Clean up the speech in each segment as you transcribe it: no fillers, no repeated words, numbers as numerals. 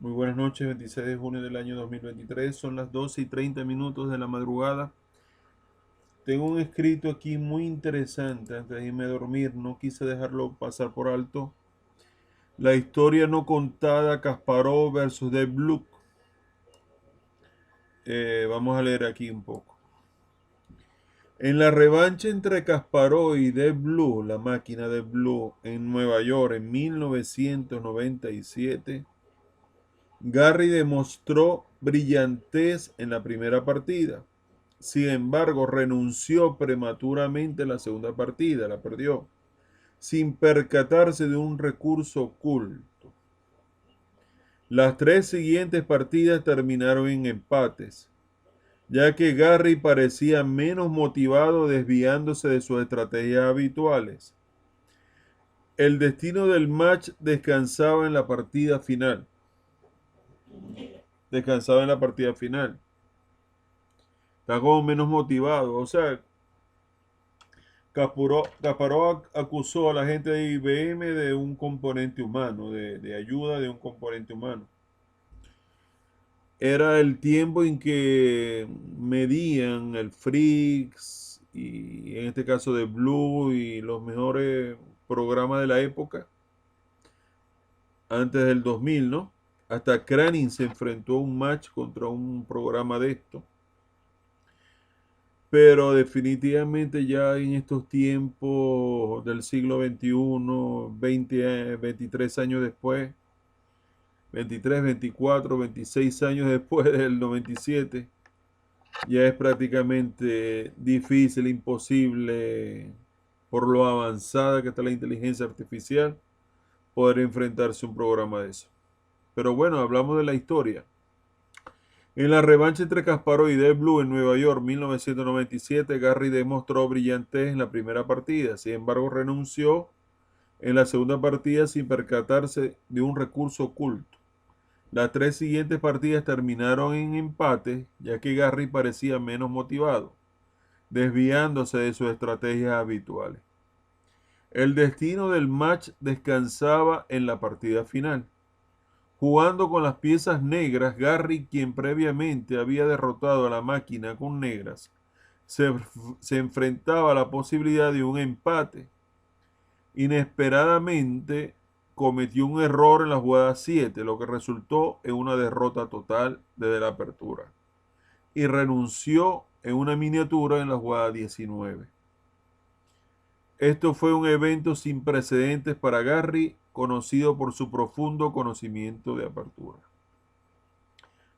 Muy buenas noches, 26 de junio del año 2023. Son las 12:30 de la madrugada. Tengo un escrito aquí muy interesante antes de irme a dormir. No quise dejarlo pasar por alto. La historia no contada, Kasparov versus Deep Blue. Vamos a leer aquí un poco. En la revancha entre Kasparov y Deep Blue, la máquina de Blue, en Nueva York en 1997, Garry demostró brillantez en la primera partida. Sin embargo, renunció prematuramente en la segunda partida, la perdió, sin percatarse de un recurso oculto. Las tres siguientes partidas terminaron en empates, ya que Garry parecía menos motivado desviándose de sus estrategias habituales. El destino del match descansaba en la partida final. Descansaba en la partida final. Está como menos motivado. O sea, Kasparov acusó a la gente de IBM de un componente humano, de ayuda de un componente humano. Era el tiempo en que medían el Freaks y en este caso de Blue y los mejores programas de la época, antes del 2000, ¿no? Hasta Craning se enfrentó a un match contra un programa de esto. Pero definitivamente ya en estos tiempos del siglo XXI, 23 años después, 23, 24, 26 años después del 97, ya es prácticamente difícil, imposible, por lo avanzada que está la inteligencia artificial, poder enfrentarse a un programa de eso. Pero bueno, hablamos de la historia. En la revancha entre Kasparov y Deep Blue en Nueva York 1997, Garry demostró brillantez en la primera partida, sin embargo renunció en la segunda partida sin percatarse de un recurso oculto. Las tres siguientes partidas terminaron en empate, ya que Garry parecía menos motivado, desviándose de sus estrategias habituales. El destino del match descansaba en la partida final. Jugando con las piezas negras, Garry, quien previamente había derrotado a la máquina con negras, se enfrentaba a la posibilidad de un empate. Inesperadamente cometió un error en la jugada 7, lo que resultó en una derrota total desde la apertura. Y renunció en una miniatura en la jugada 19. Esto fue un evento sin precedentes para Garry, conocido por su profundo conocimiento de apertura.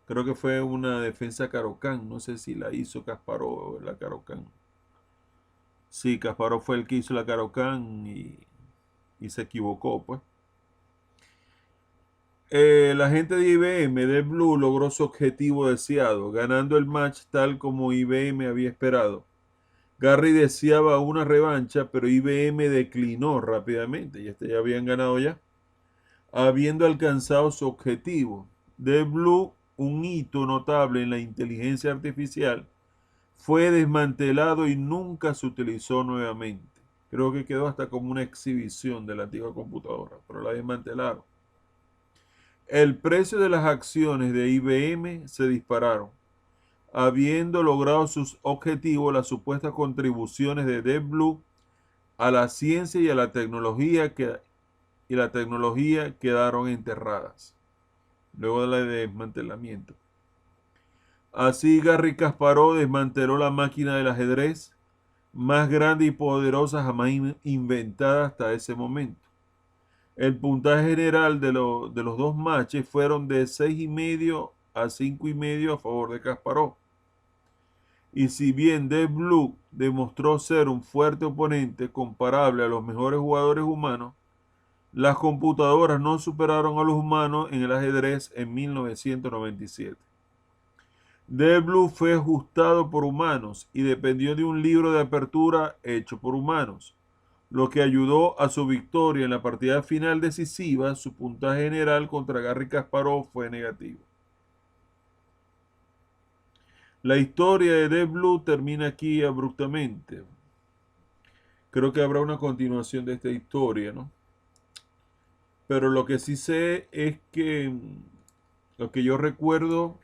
Creo que fue una defensa Caro-Kann. No sé si la hizo Kasparov o la Caro-Kann. Sí, Kasparov fue el que hizo la Caro-Kann y se equivocó, pues. La gente de IBM de Blue logró su objetivo deseado, ganando el match tal como IBM había esperado. Garry deseaba una revancha, pero IBM declinó rápidamente, y ya habían ganado ya, habiendo alcanzado su objetivo. De Blue, un hito notable en la inteligencia artificial, fue desmantelado y nunca se utilizó nuevamente. Creo que quedó hasta como una exhibición de la antigua computadora, pero la desmantelaron. El precio de las acciones de IBM se dispararon, habiendo logrado sus objetivos las supuestas contribuciones de Deep Blue a la ciencia y a la tecnología quedaron enterradas luego del desmantelamiento. Así Garry Kasparov desmanteló la máquina del ajedrez más grande y poderosa jamás inventada hasta ese momento. El puntaje general de los dos matches fueron de 6,5 a 5,5 a favor de Kasparov. Y si bien Deep Blue demostró ser un fuerte oponente comparable a los mejores jugadores humanos, las computadoras no superaron a los humanos en el ajedrez en 1997. Deep Blue fue ajustado por humanos y dependió de un libro de apertura hecho por humanos, lo que ayudó a su victoria en la partida final decisiva. Su puntaje general contra Garry Kasparov fue negativo. La historia de Deep Blue termina aquí abruptamente. Creo que habrá una continuación de esta historia, ¿no? Pero lo que sí sé es que Lo que yo recuerdo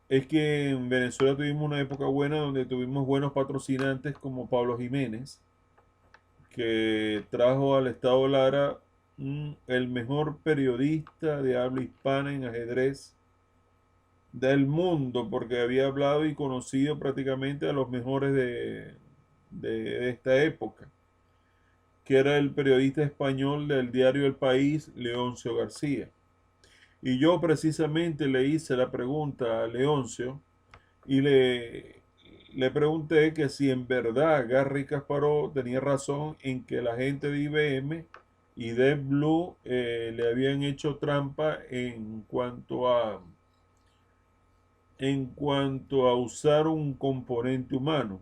es que en Venezuela tuvimos una época buena donde tuvimos buenos patrocinantes como Pablo Jiménez, que trajo al Estado Lara el mejor periodista de habla hispana en ajedrez del mundo, porque había hablado y conocido prácticamente a los mejores de esta época, que era el periodista español del diario El País, Leoncio García. Y yo precisamente le hice la pregunta a Leoncio y le pregunté que si en verdad Garry Kasparov tenía razón en que la gente de IBM y de Blue le habían hecho trampa en cuanto a usar un componente humano.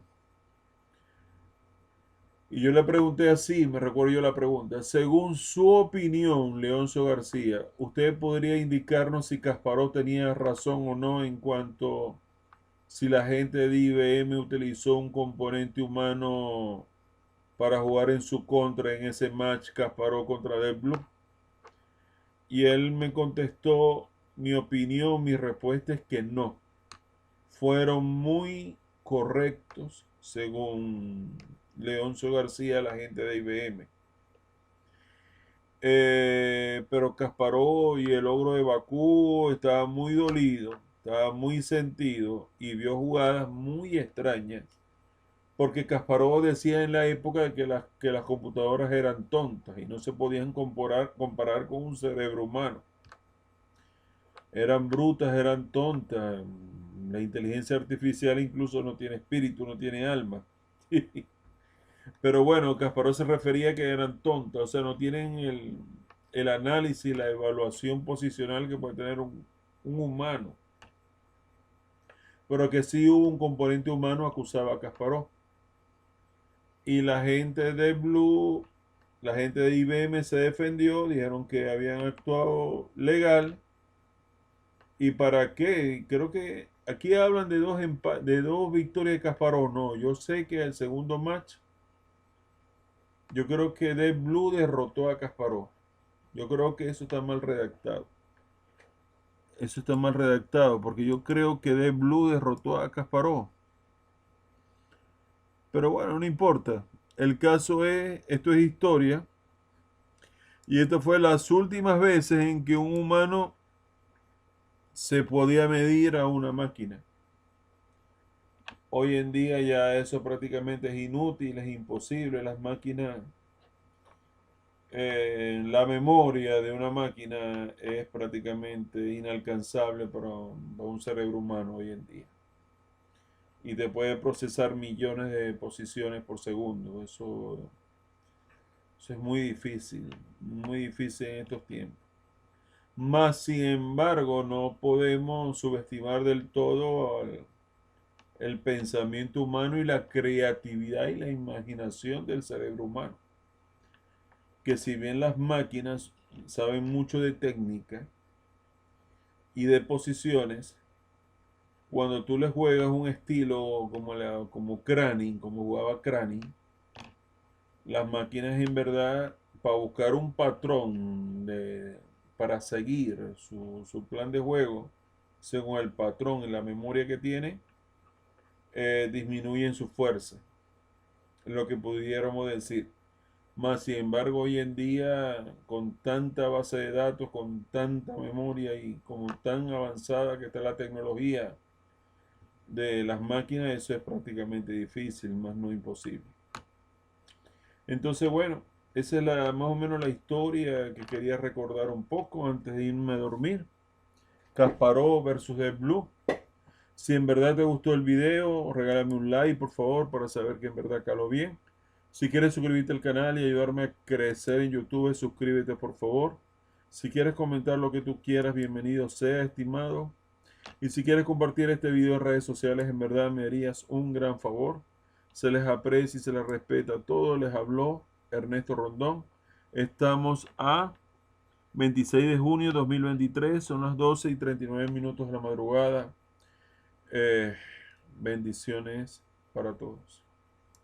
Y yo le pregunté así, me recuerdo yo la pregunta, según su opinión, Leoncio García, ¿usted podría indicarnos si Kasparov tenía razón o no en cuanto si la gente de IBM utilizó un componente humano para jugar en su contra en ese match Kasparov contra Deep Blue? Y él me contestó, mi opinión, mi respuesta es que no. Fueron muy correctos, según Leoncio García, la gente de IBM. Pero Kasparov y el ogro de Bakú estaba muy dolido, estaba muy sentido y vio jugadas muy extrañas. Porque Kasparov decía en la época que las computadoras eran tontas y no se podían comparar con un cerebro humano. Eran brutas, eran tontas. La inteligencia artificial incluso no tiene espíritu, no tiene alma. Pero bueno, Kasparov se refería a que eran tontas, o sea, no tienen el análisis, la evaluación posicional que puede tener un humano. Pero que sí hubo un componente humano, acusaba a Kasparov. Y la gente de Blue, la gente de IBM se defendió, dijeron que habían actuado legal. ¿Y para qué? Creo que aquí hablan de dos victorias de Kasparov. No, yo sé que el segundo match, yo creo que Deep Blue derrotó a Kasparov. Yo creo que eso está mal redactado. Eso está mal redactado porque yo creo que Deep Blue derrotó a Kasparov. Pero bueno, no importa. El caso es, esto es historia. Y esto fue las últimas veces en que un humano se podía medir a una máquina. Hoy en día ya eso prácticamente es inútil, es imposible. Las máquinas, la memoria de una máquina es prácticamente inalcanzable para un cerebro humano hoy en día. Y te puede procesar millones de posiciones por segundo. Eso es muy difícil en estos tiempos. Más sin embargo, no podemos subestimar del todo el pensamiento humano y la creatividad y la imaginación del cerebro humano. Que si bien las máquinas saben mucho de técnica y de posiciones, cuando tú les juegas un estilo como Craning, como jugaba Craning, las máquinas en verdad, para buscar un patrón para seguir su plan de juego, según el patrón y la memoria que tiene, disminuyen su fuerza, lo que pudiéramos decir. Más sin embargo, hoy en día, con tanta base de datos, con tanta memoria y como tan avanzada que está la tecnología de las máquinas, eso es prácticamente difícil, más no imposible. Entonces, bueno, esa es más o menos la historia que quería recordar un poco antes de irme a dormir. Kasparov versus Deep Blue. Si en verdad te gustó el video, regálame un like, por favor, para saber que en verdad caló bien. Si quieres suscribirte al canal y ayudarme a crecer en YouTube, suscríbete, por favor. Si quieres comentar lo que tú quieras, bienvenido sea, estimado. Y si quieres compartir este video en redes sociales, en verdad me harías un gran favor. Se les aprecia y se les respeta a todos. Les habló Ernesto Rondón. Estamos a 26 de junio de 2023. Son las 12:39 de la madrugada. Bendiciones para todos.